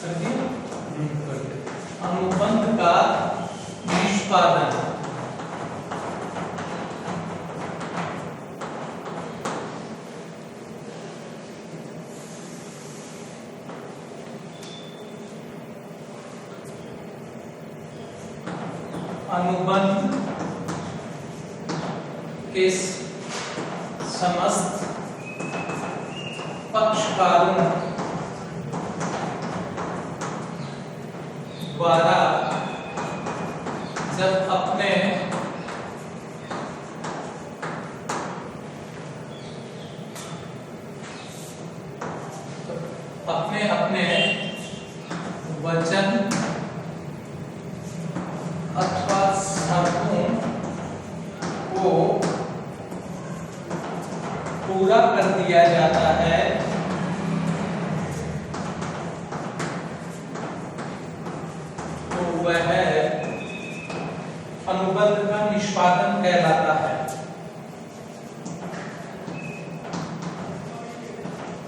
कर दिया? कर दिया। अनुबंध का निष्पादन अनुबंध के समस्त पक्षकारों द्वारा जब अपने वचन अथवा शर्तों को पूरा कर दिया जाता है तो वह अनुबंध का निष्पादन कहलाता है।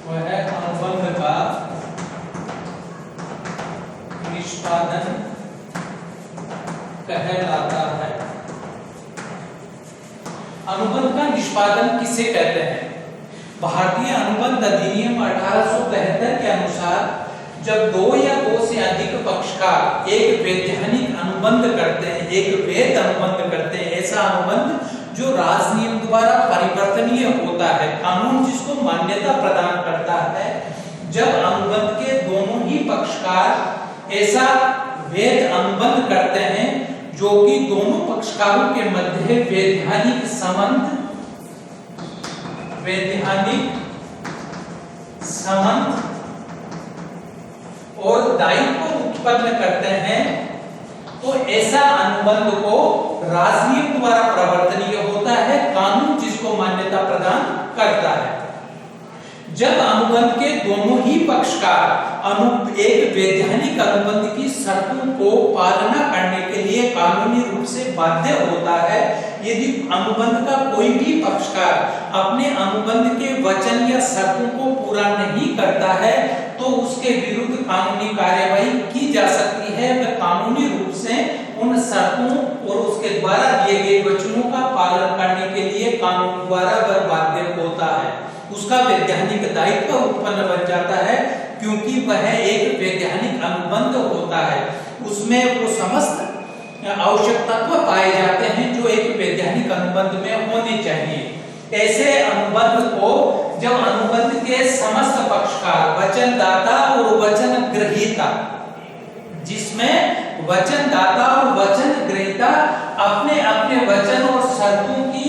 वह अनुबंध का निष्पादन कहलाता है। अनुबंध का निष्पादन किसे कहते हैं? भारतीय अनुबंध अधिनियम 1872 के अनुसार जब दो या दो से अधिक पक्षकार एक वैधानिक अनुबंध करते हैं, एक वैध अनुबंध करते हैं, ऐसा अनुबंध जो राजनियम द्वारा परिवर्तनीय होता है, कानून जिसको मान्यता प्रदान करता है, जब अनुबंध के दोनों ही पक्षकार ऐसा वैध अनुबंध करते हैं जो कि दोनों पक्षकारों के मध्य वैधानिक संबंध और दायित्व उत्पन्न करते हैं, तो ऐसा अनुबंध को राजनियम द्वारा प्रवर्तनीय होता है, कानून जिसको मान्यता प्रदान करता है। जब अनुबंध के दोनों ही पक्षकार एक वैधानिक अनुबंध की शर्तों को पालना करने के लिए कानूनी रूप से बाध्य होता है, यदि अनुबंध का कोई भी पक्षकार अपने अनुबंध के वचन या शर्तों को पूरा नहीं करता है तो उसके विरुद्ध कानूनी कार्यवाही की जा सकती है। वह कानूनी रूप से उन शर्तों और उसके द्वारा दिए गए वचनों का पालन करने के लिए कानून द्वारा वह बाध्य होता है। उसका वैधानिक दायित्व उत्पन्न बन जाता है क्योंकि वह एक वैधानिक अनुबंध होता है। उसमें वो समस्त आवश्यक तत्व पाए जाते हैं जो एक वैधानिक अनुबंध में होने चाहिए। ऐसे अनुबंध को जब अनुबंध के समस्त पक्षकार वचनदाता और वचन ग्रहीता, जिसमें वचनदाता और वचन ग्रहीता अपने अपने वचन और शर्तों की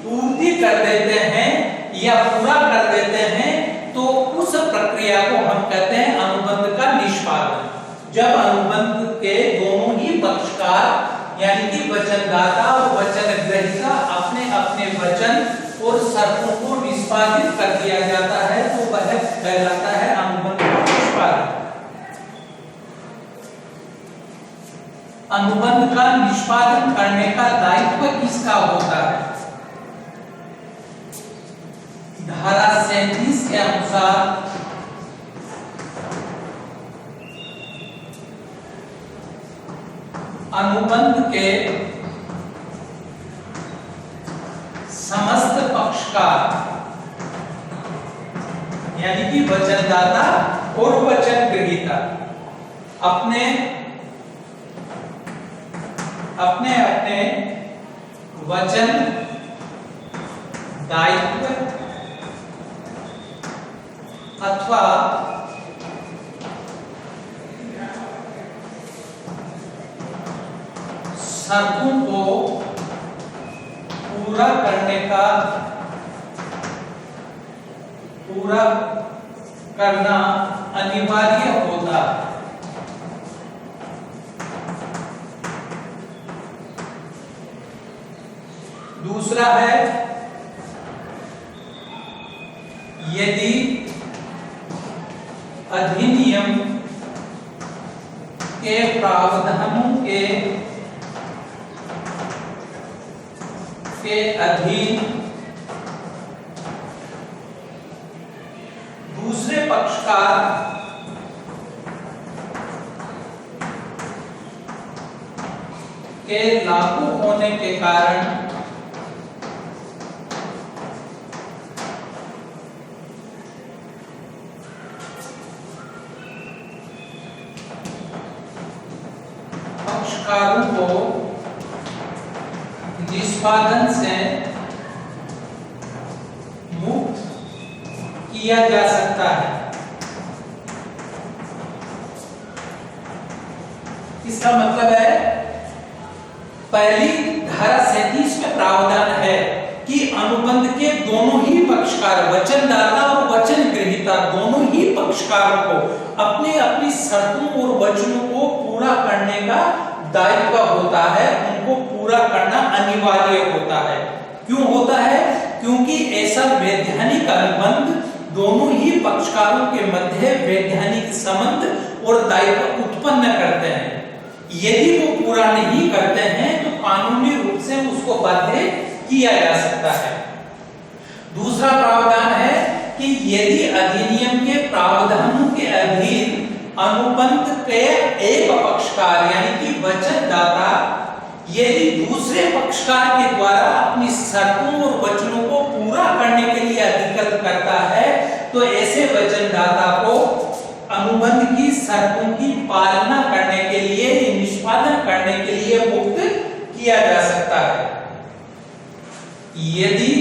पूर्ति कर देते हैं या पूरा कर देते हैं, तो उस प्रक्रिया को हम कहते हैं अनुबंध का निष्पादन। जब अनुबंध के दोनों ही पक्षकार यानी कि वचनदाता और वचन ग्रहीता अपने अपने वचन और शर्तों को निष्पादित कर दिया जाता है तो वह कहलाता है अनुबंध का निष्पादन। अनुबंध का निष्पादन करने का दायित्व किसका होता है? धारा 37 के अनुसार अनुबंध के समस्त पक्षकार यानी कि वचनदाता और वचन ग्रहीता अपने अपने वचन दायित्व अथवा शर्तों को पूरा करना अनिवार्य होता है। दूसरा है यदि अधिनियम के प्रावधानों के अधीन दूसरे पक्षकार के लागू होने के कारण पक्षकारों को निष्पादन से मुक्त किया जा सकता है। इसका मतलब है पहली धारा 37 में प्रावधान है कि अनुबंध के दोनों ही पक्षकार, वचनदाता और वचन ग्रहीता दोनों ही पक्षकारों को अपनी अपनी शर्तों और वचनों को पूरा करने का दायित्व होता है, उनको पूरा करना अनिवार्य होता है। क्यों होता है? क्योंकि ऐसा वैधानिक अनुबंध दोनों ही पक्षकारों के मध्य वैधानिक संबंध और दायित्व उत्पन्न करते हैं। यदि वो पूरा नहीं करते हैं तो कानूनी रूप से उसको बाध्य किया जा सकता है। दूसरा प्रावधान है कि यदि अधिनियम के प्रावधानों के अधीन अनुबंध के एक पक्षकार यानी कि वचनदाता यदि दूसरे पक्षकार के द्वारा अपनी शर्तों और वचनों को पूरा करने के लिए अधिकृत करता है तो ऐसे वचनदाता को अनुबंध की शर्तों की पालना करने के लिए, निष्पादन करने के लिए मुक्त किया जा सकता है। यदि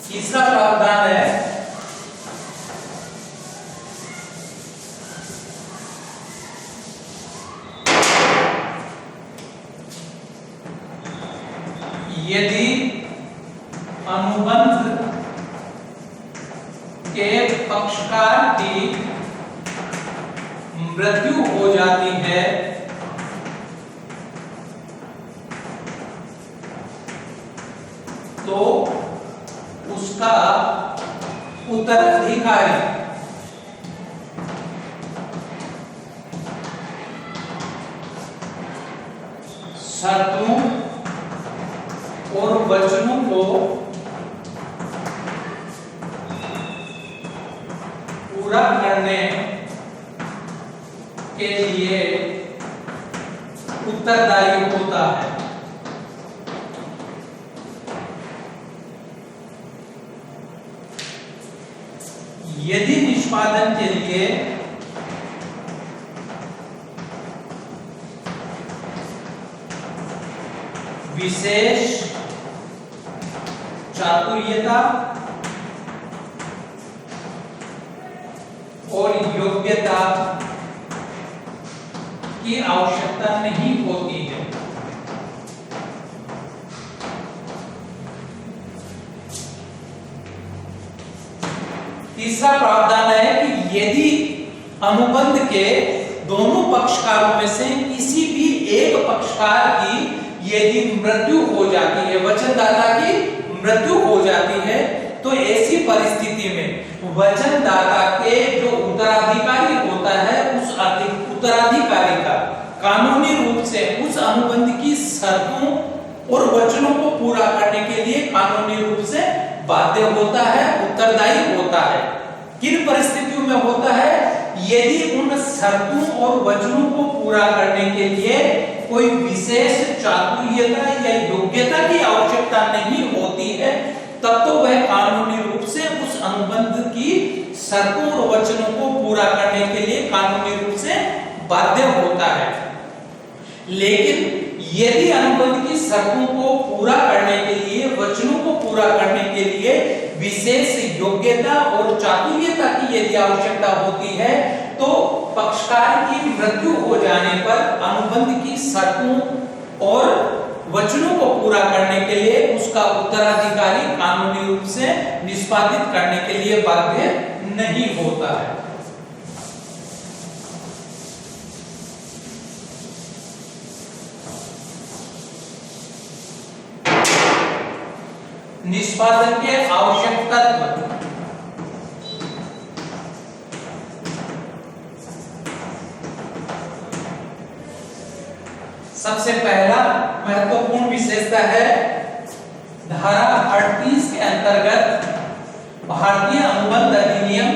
तीसरा प्रावधान है यदि अनुबंध के पक्षकार की मृत्यु हो जाती है तो उसका उत्तराधिकारी शर्तों और वचनों को पूरा करने के लिए उत्तरदायी होता है। यदि निष्पादन के लिए विशेष चातुर्यता और योग्यता की आवश्यकता नहीं होती है। तीसरा प्रावधान है कि यदि अनुबंध के दोनों पक्षकारों में से किसी भी एक पक्षकार की यदि मृत्यु हो जाती है, वचनदाता की मृत्यु हो जाती है, तो ऐसी परिस्थिति में वचनदाता के जो उत्तराधिकारी होता है उस उत्तराधिकारी का कानूनी रूप से उस अनुबंध की शर्तों और वचनों को पूरा करने के लिए कानूनी रूप से बाध्य होता है, उत्तरदायी होता है। किन परिस्थितियों में होता है? यदि उन शर्तों और वचनों को पूरा करने के लिए कोई विशेष चातुर्यता या योग्यता की आवश्यकता नहीं होती है, तब तो वह कानूनी रूप से उस अनुबंध की शर्तों और वचनों को पूरा करने के लिए कानूनी रूप से बाध्य होता है। लेकिन यदि अनुबंध की शर्तों को पूरा करने के लिए, वचनों को पूरा करने के लिए विशेष योग्यता और चातुर्यता की यदि आवश्यकता होती है तो पक्षकार की मृत्यु हो जाने पर अनुबंध की शर्तों और वचनों को पूरा करने के लिए उसका उत्तराधिकारी कानूनी रूप से निष्पादित करने के लिए बाध्य नहीं होता है। निष्पादन के आवश्यक तत्व। सबसे पहला महत्वपूर्ण विशेषता है धारा 38 के अंतर्गत भारतीय अनुबंध अधिनियम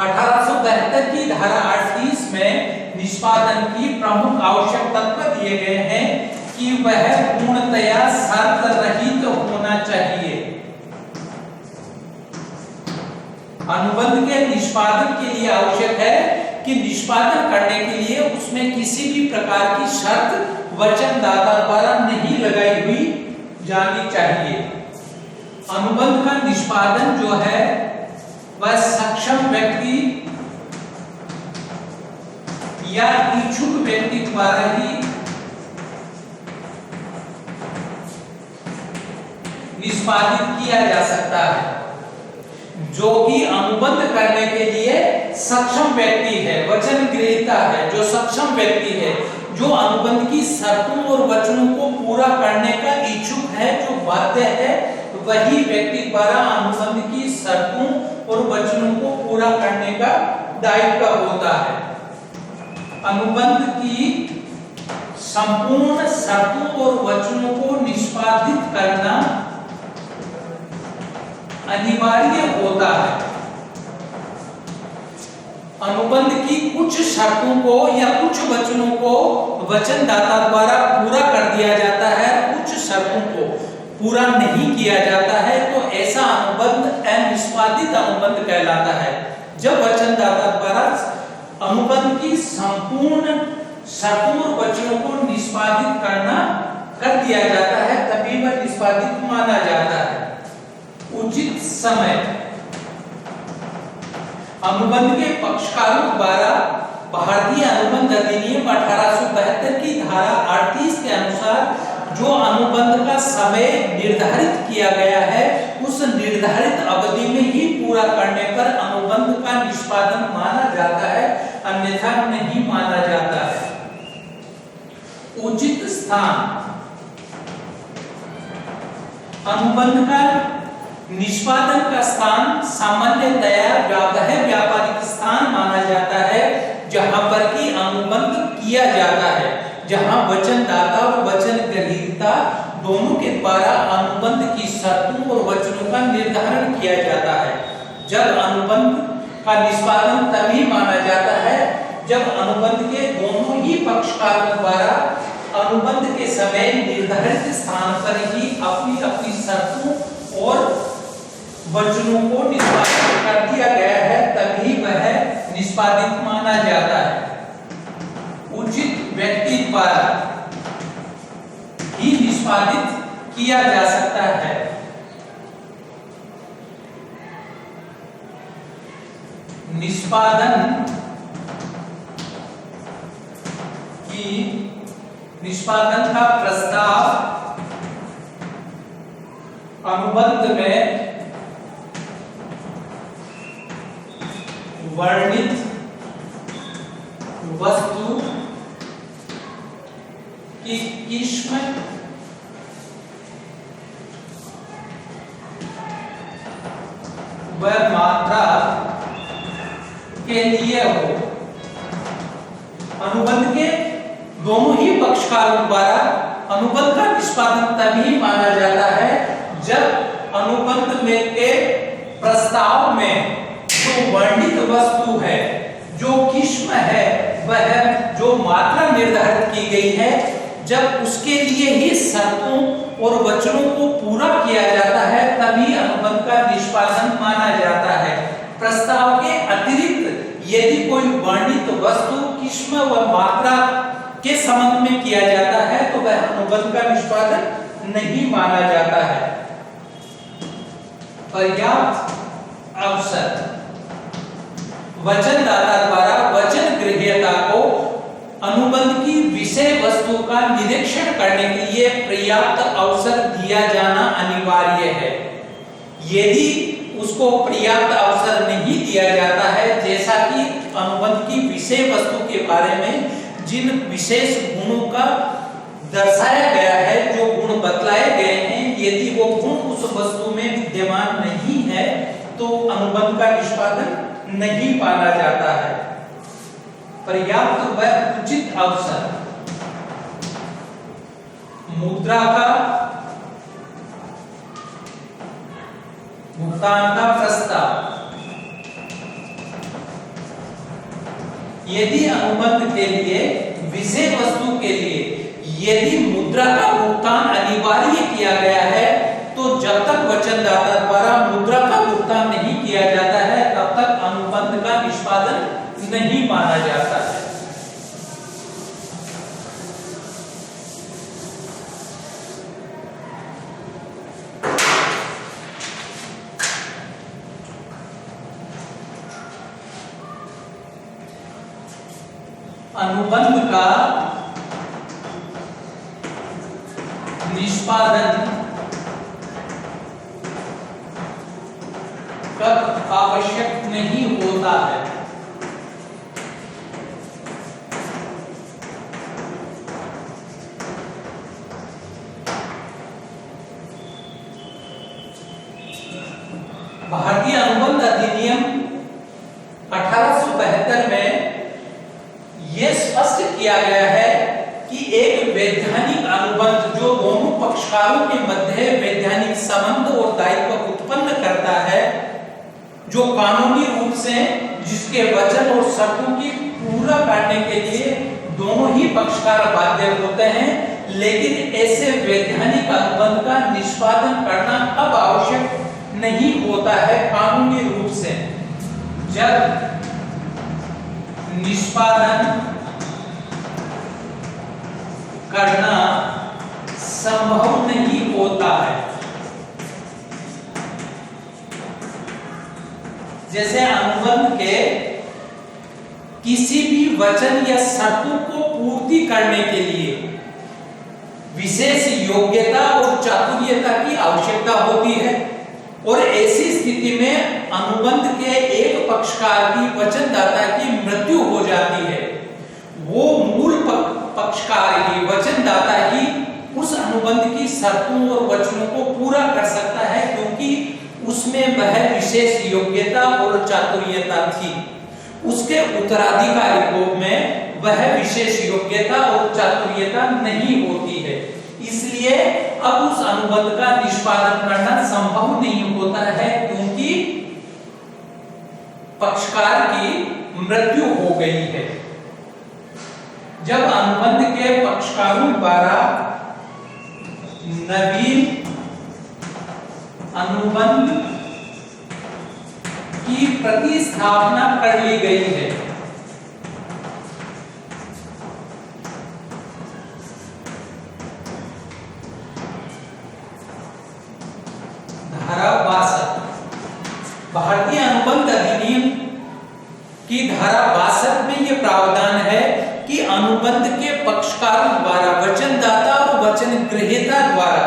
1872 की धारा 38 में निष्पादन की प्रमुख आवश्यक तत्व दिए गए हैं कि वह पूर्णतया शर्त रहित होना चाहिए। अनुबंध के निष्पादन के लिए आवश्यक है कि निष्पादन करने के लिए उसमें किसी भी प्रकार की शर्त वचनदाता द्वारा नहीं लगाई हुई जानी चाहिए। अनुबंध का निष्पादन जो है वह सक्षम व्यक्ति या इच्छुक व्यक्ति द्वारा ही निष्पादित किया जा सकता है। जो कि अनुबंध करने के लिए सक्षम व्यक्ति है, वचन ग्रहीता है, जो सक्षम व्यक्ति है, जो अनुबंध की शर्तों और वचनों को पूरा करने का इच्छुक है, जो बाध्य है, वही व्यक्ति द्वारा अनुबंध की शर्तों और वचनों को पूरा करने का दायित्व होता है। अनुबंध की संपूर्ण शर्तों और वचनों को निष्पादित करना अनिवार्य होता है। अनुबंध की कुछ शर्तों को या कुछ वचनों को वचनदाता द्वारा पूरा कर दिया जाता है, कुछ शर्तों को पूरा नहीं किया जाता है, तो ऐसा अनुबंध अनिष्पादित अनुबंध कहलाता है। जब वचनदाता द्वारा अनुबंध की संपूर्ण शर्तों और वचनों को निष्पादित करना कर दिया जाता है, तभी वह निष्पादित माना जाता है। उचित समय अनुबंध के पक्षकारों द्वारा भारतीय अनुबंध अधिनियम 1872 की धारा 38 के अनुसार जो अनुबंध का समय निर्धारित किया गया है, उस निर्धारित अवधि में ही पूरा करने पर अनुबंध का निष्पादन माना जाता है, अन्यथा नहीं माना जाता है। उचित स्थान अनुबंध का निष्पादन का स्थान सामान्यतया व्यापारिक स्थान माना जाता है, जहां पर की अनुबंध किया जाता है, जहां वचनदाता और वचन ग्रहीता दोनों के द्वारा अनुबंध की शर्तों और वचनों का निर्धारण किया जाता है। जब अनुबंध का निष्पादन तभी माना जाता है जब अनुबंध के दोनों ही पक्षकारों द्वारा अनुबंध के समय निर्धारित स्थान पर ही अपनी अपनी शर्तों और वचनों को निष्पादित कर दिया गया है, तभी वह निष्पादित माना जाता है। उचित व्यक्ति द्वारा ही निष्पादित किया जा सकता है। निष्पादन का प्रस्ताव अनुबंध में वर्णित वस्तु की किस्म व मात्रा के लिए हो। अनुबंध के दोनों ही पक्षकारों द्वारा अनुबंध का निष्पादन तभी माना जाता है जब अनुबंध में के प्रस्ताव में जो वर्णित वस्तु है, जो किस्म है, वह जो मात्रा निर्धारित की गई है, जब उसके लिए ही शर्तों और वचनों को पूरा किया जाता है, तभी अनुबंध का निष्पादन माना जाता है। प्रस्ताव के अतिरिक्त यदि कोई वर्णित वस्तु, किस्म व मात्रा के संबंध में किया जाता है तो वह अनुबंध का निष्पादन नहीं माना जाता है। पर्याप्त अवसर वचनदाता द्वारा वचन ग्रहीता को अनुबंध की विषय वस्तु का निरीक्षण करने के लिए पर्याप्त अवसर दिया जाना अनिवार्य है। यदि उसको पर्याप्त अवसर नहीं दिया जाता है, जैसा कि अनुबंध की विषय वस्तु के बारे में जिन विशेष गुणों का दर्शाया गया है, जो गुण बतलाए गए हैं, यदि वो गुण उस वस्तु में विद्यमान नहीं है तो अनुबंध का निष्पादन नहीं माना जाता है। पर्याप्त व उचित अवसर मुद्रा का भुगतान का प्रस्ताव यदि अनुबंध के लिए विषय वस्तु के लिए यदि मुद्रा का भुगतान अनिवार्य किया गया है, तो जब तक वचनदाता द्वारा मुद्रा का भुगतान नहीं किया जाता है तब तक अनुबंध का निष्पादन नहीं माना जाता है। अनुबंध का निष्पादन कब आवश्यक नहीं होता है? भारतीय अनुबंध अधिनियम 1872 में यह स्पष्ट किया गया है कि एक वैधानिक अनुबंध जो दोनों पक्षकारों के मध्य वैधानिक संबंध और दायित्व उत्पन्न करता है, जो कानूनी रूप से जिसके वचन और शर्तों की पूरा करने के लिए दोनों ही पक्षकार बाध्य होते हैं, लेकिन ऐसे वैधानिक अनुबंध का निष्पादन करना अब आवश्यक नहीं होता है कानूनी रूप से, जब निष्पादन करना संभव नहीं होता है। जैसे अनुबंध के किसी भी वचन या शर्तों को पूर्ति करने के लिए विशेष योग्यता और चातुर्यता की आवश्यकता होती है, और ऐसी स्थिति में अनुबंध के एक पक्षकार की वचनदाता की मृत्यु हो जाती है, वो मूल पक्षकार ही वचनदाता ही उस अनुबंध की शर्तों और वचनों को पूरा कर सकता है, क्योंकि उसमें वह विशेष योग्यता और चातुर्यता थी। उसके उत्तराधिकारी में वह विशेष योग्यता और चातुर्यता नहीं होती है, इसलिए अब उस अनुबंध का निष्पादन करना संभव नहीं होता है, क्योंकि पक्षकार की मृत्यु हो गई है। जब अनुबंध के पक्षकारों द्वारा नवीन अनुबंध की प्रतिस्थापना कर ली गई है, धारा 62 भारतीय अनुबंध अधिनियम की धारा 62 में यह प्रावधान है कि अनुबंध के पक्षकारों द्वारा वचनदाता और वचन ग्रहीता द्वारा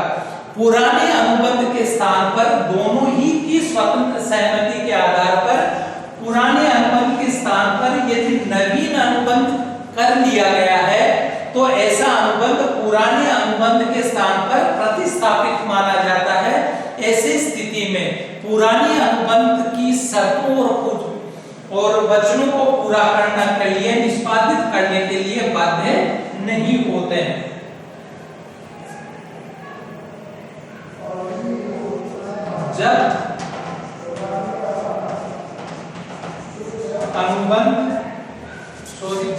पुराने अनुबंध के स्थान पर दोनों ही की स्वतंत्र सहमति के आधार पर पुराने अनुबंध के स्थान पर यदि नवीन अनुबंध कर लिया गया है, तो ऐसा अनुबंध पुराने अनुबंध के स्थान पर प्रतिस्थापित माना जाता है। ऐसी स्थिति में पुराने अनुबंध की शर्तों और वचनों को पूरा करने के लिए निष्पादित करने के लिए बाध्य नहीं होते हैं। जब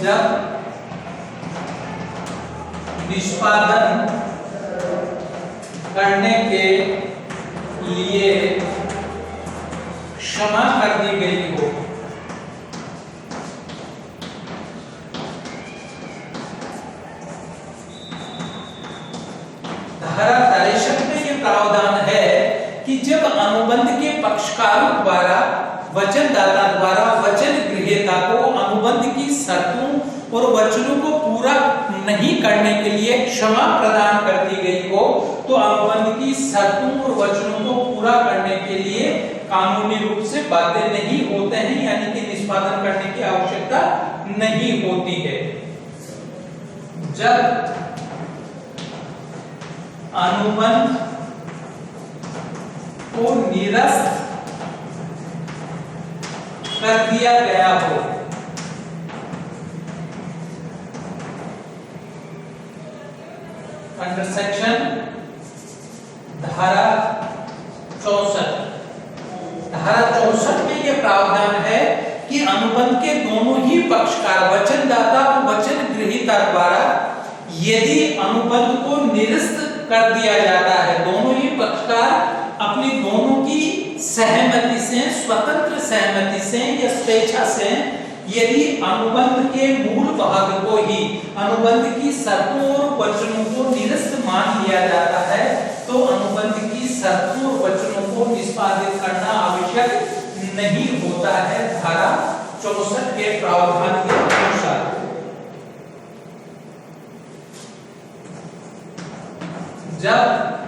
जब निष्पादन करने के लिए क्षमा कर दी गई हो, धारा 63 में यह प्रावधान है कि जब अनुबंध के पक्षकारों द्वारा वचनदाता द्वारा वचन ग्रहीता को अनुबंध की शर्तों और वचनों को पूरा नहीं करने के लिए क्षमा प्रदान कर दी गई हो, तो अनुबंध की शर्तों और वचनों को पूरा करने के लिए कानूनी रूप से बाध्य नहीं होते हैं, यानी कि निष्पादन करने की आवश्यकता नहीं होती है। जब अनुबंध को निरस्त कर दिया गया हो, अंडर सेक्शन धारा 64 में यह प्रावधान है कि अनुबंध के दोनों ही पक्षकार वचनदाता और वचन ग्रहीता द्वारा यदि अनुबंध को निरस्त कर दिया जाता है, दोनों ही पक्षकार अपनी दोनों की सहमति से, स्वतंत्र सहमति से या स्वेच्छा से यदि अनुबंध के मूल भाग को ही, अनुबंध की शर्तों और वचनों को निरस्त मान लिया जाता है, तो अनुबंध की शर्तों और वचनों को निष्पादित करना आवश्यक नहीं होता है धारा 64 के प्रावधान के अनुसार। जब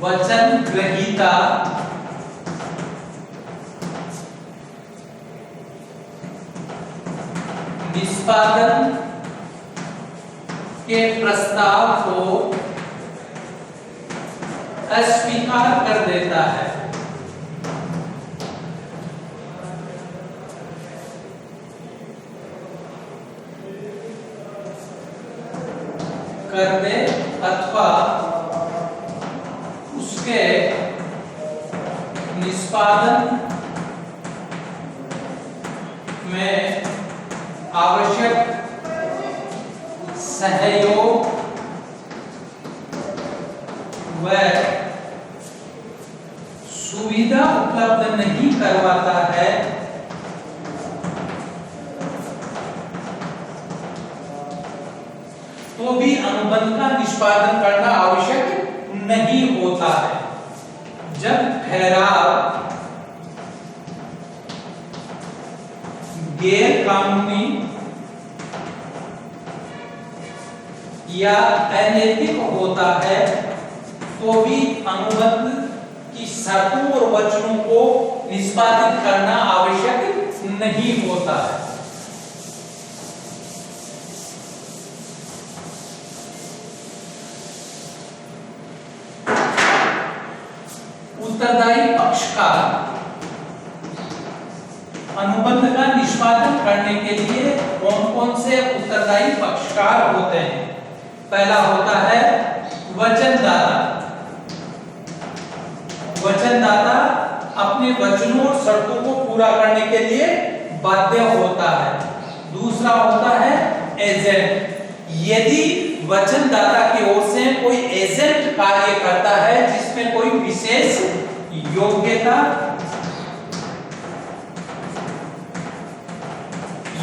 वचन ग्रहीता निष्पादन के प्रस्ताव को अस्वीकार कर देता है, कर दे अथवा उसके निष्पादन में आवश्यक सहयोग व सुविधा उपलब्ध नहीं करवाता है, तो भी अनुबंध का निष्पादन करना आवश्यक नहीं होता है। जब ठहराव गैर कानूनी या अनैतिक होता है, तो भी अनुबंध की शर्तों और वचनों को निष्पादित करना आवश्यक नहीं होता है। उत्तरदायी पक्षकार अनुबंध का निष्पादन करने के लिए कौन-कौन से उत्तरदायी पक्षकार होते हैं? पहला होता है वचनदाता। वचनदाता अपने वचनों और शर्तों को पूरा करने के लिए बाध्य होता है। दूसरा होता है एजेंट। यदि वचनदाता की ओर से कोई एजेंट कार्य करता है जिसमें कोई विशेष योग्यता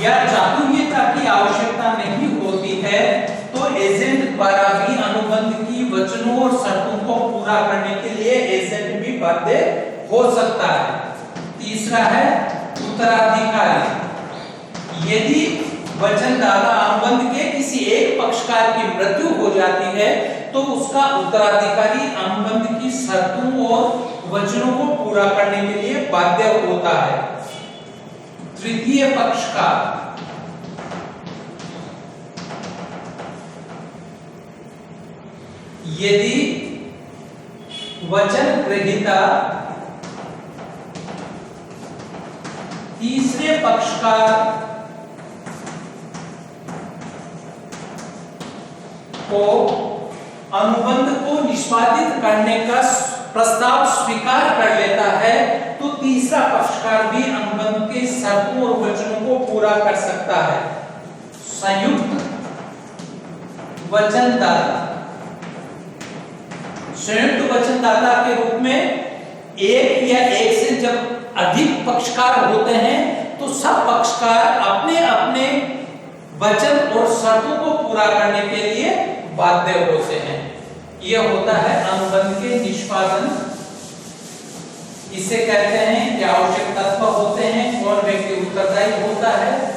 या चातुर्यता की आवश्यकता नहीं होती है, तो एजेंट द्वारा भी अनुबंध की वचनों और शर्तों को पूरा करने के लिए एजेंट भी बाध्य हो सकता है। तीसरा है उत्तराधिकारी। यदि वचनदाता अनुबंध के किसी एक पक्षकार की मृत्यु हो जाती है, तो उसका उत्तराधिकारी अनुबंध की शर्तों और वचनों को पूरा करने के लिए बाध्य होता है। तृतीय पक्षकार। यदि वचन ग्रहीता तीसरे पक्षकार को अनुबंध को निष्पादित करने का प्रस्ताव स्वीकार कर लेता है, तो तीसरा पक्षकार भी अनुबंध के शर्तों और वचनों को पूरा कर सकता है। संयुक्त वचनदाता। संयुक्त वचनदाता के रूप में एक या एक से जब अधिक पक्षकार होते हैं, तो सब पक्षकार अपने अपने वचन और शर्तों को पूरा करने के लिए बाध्य होते हैं। यह होता है अनुबंध के निष्पादन। इसे कहते हैं कि आवश्यक तत्व होते हैं, कौन व्यक्ति उत्तरदायी होता है,